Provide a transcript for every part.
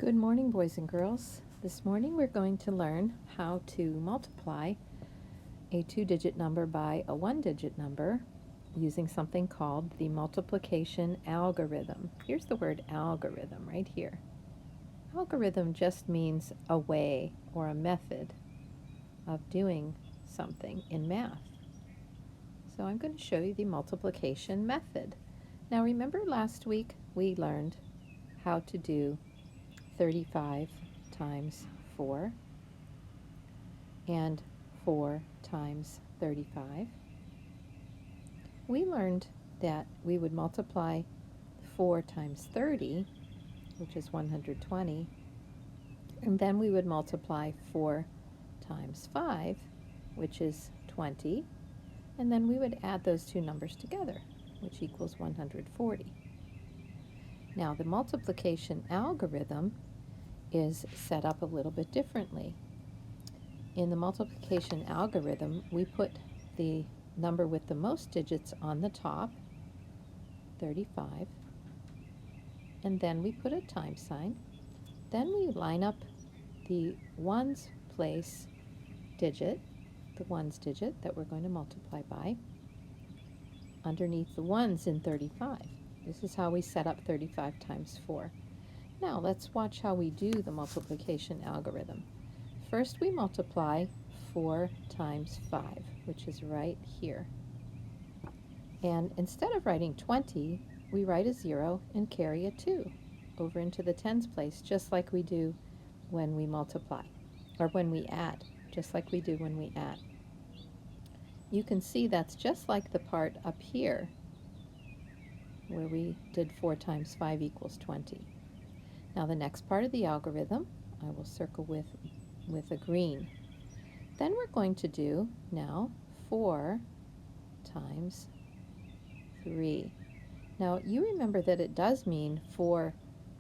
Good morning, boys and girls. This morning we're going to learn how to multiply a two-digit number by a one-digit number using something called the multiplication algorithm. Here's the word algorithm right here. Algorithm just means a way or a method of doing something in math. So I'm going to show you the multiplication method. Now remember last week we learned how to do 35 times 4 and 4 times 35. We learned that we would multiply 4 times 30, which is 120, and then we would multiply 4 times 5, which is 20, and then we would add those two numbers together, which equals 140. Now the multiplication algorithm is set up a little bit differently. In the multiplication algorithm, we put the number with the most digits on the top, 35, and then we put a times sign. Then we line up the ones place digit, the ones digit that we're going to multiply by, underneath the ones in 35. This is how we set up 35 times 4. Now let's watch how we do the multiplication algorithm. First we multiply 4 times 5, which is right here. And instead of writing 20, we write a 0 and carry a 2 over into the tens place, just like we do when we multiply, or when we add, just like we do when we add. You can see that's just like the part up here where we did 4 times 5 equals 20. Now the next part of the algorithm I will circle with a green. Then we're going to do now 4 times 3. Now you remember that it does mean 4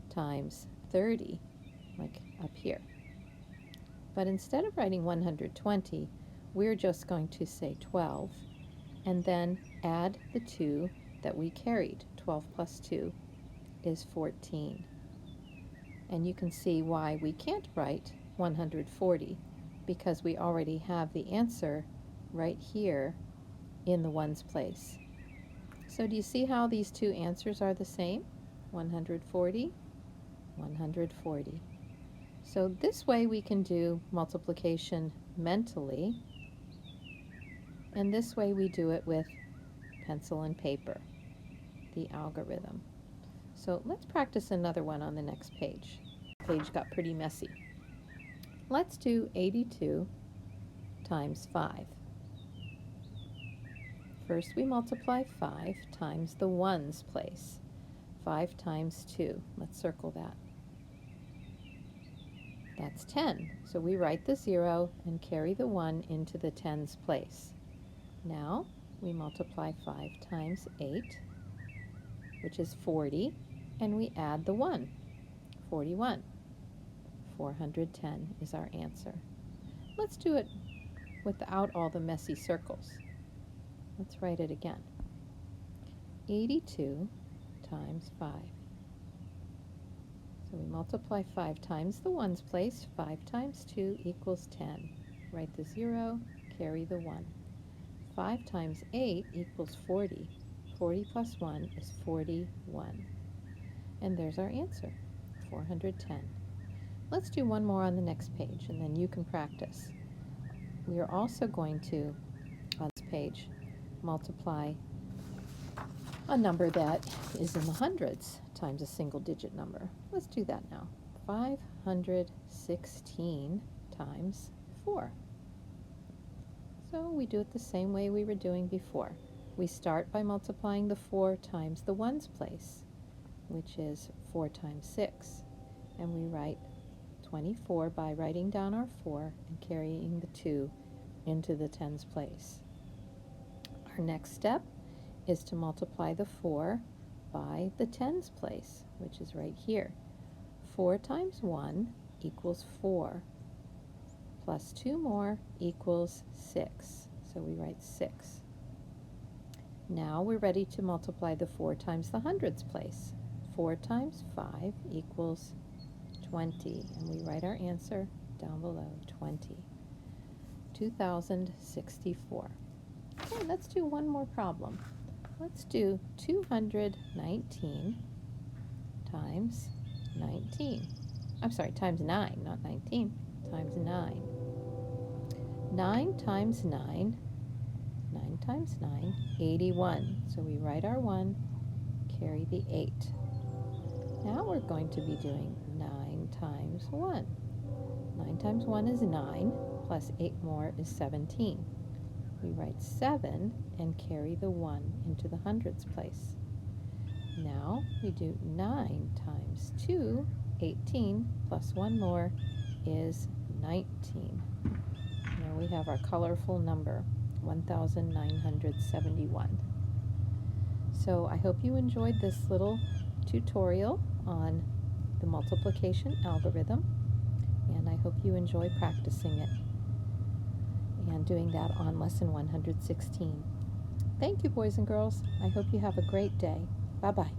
times 30, like up here. But instead of writing 120, we're just going to say 12 and then add the 2 that we carried. 12 plus 2 is 14. And you can see why we can't write 140, because we already have the answer right here in the ones place. So do you see how these two answers are the same? 140, 140. So this way we can do multiplication mentally, and this way we do it with pencil and paper, the algorithm. So let's practice another one on the next page. The page got pretty messy. Let's do 82 times 5. First we multiply 5 times the ones place. 5 times 2. Let's circle that. That's 10. So we write the 0 and carry the 1 into the tens place. Now we multiply 5 times 8, which is 40, and we add the 1, 41. 410 is our answer. Let's do it without all the messy circles. Let's write it again. 82 times 5. So we multiply 5 times the ones place. 5 times 2 equals 10. Write the 0, carry the 1. 5 times 8 equals 40. 40 plus 1 is 41. And there's our answer, 410. Let's do one more on the next page, and then you can practice. We are also going to, on this page, multiply a number that is in the hundreds times a single digit number. Let's do that now. 516 times 4. So we do it the same way we were doing before. We start by multiplying the 4 times the ones place, which is 4 times 6. And we write 24 by writing down our 4 and carrying the 2 into the tens place. Our next step is to multiply the 4 by the tens place, which is right here. 4 times 1 equals 4, plus 2 more equals 6. So we write 6. Now we're ready to multiply the 4 times the hundreds place. 4 times 5 equals 20, and we write our answer down below, 20. 2064. Okay, let's do one more problem. Let's do 219 times 19. I'm sorry, times 9, not 19, times 9. 9 times 9, 9 times 9, 81. So we write our 1, carry the 8. Now we're going to be doing 9 times 1. 9 times 1 is 9, plus 8 more is 17. We write 7 and carry the 1 into the hundreds place. Now we do 9 times 2, 18, plus 1 more is 19. Now we have our colorful number, 1,971. So I hope you enjoyed this little tutorial on the multiplication algorithm, and I hope you enjoy practicing it and doing that on lesson 116. Thank you, boys and girls. I hope you have a great day. Bye-bye.